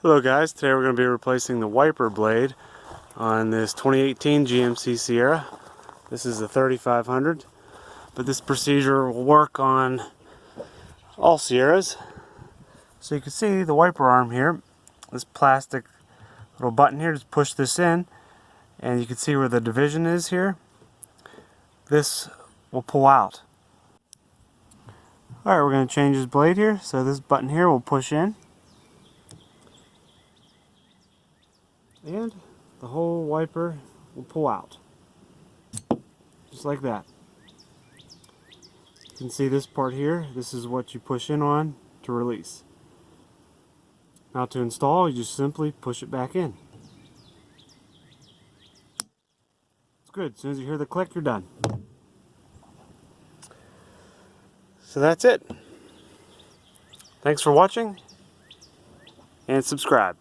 Hello guys, today we're going to be replacing the wiper blade on this 2018 GMC Sierra. This is the 3500, but this procedure will work on all Sierras. So you can see the wiper arm here, this plastic little button here, just push this in and you can see where the division is here. This will pull out. Alright, we're going to change this blade here, so this button here will push in. And the whole wiper will pull out. Just like that. You can see this part here. This is what you push in on to release. Now to install, you just simply push it back in. It's good. As soon as you hear the click, you're done. So that's it. Thanks for watching and subscribe.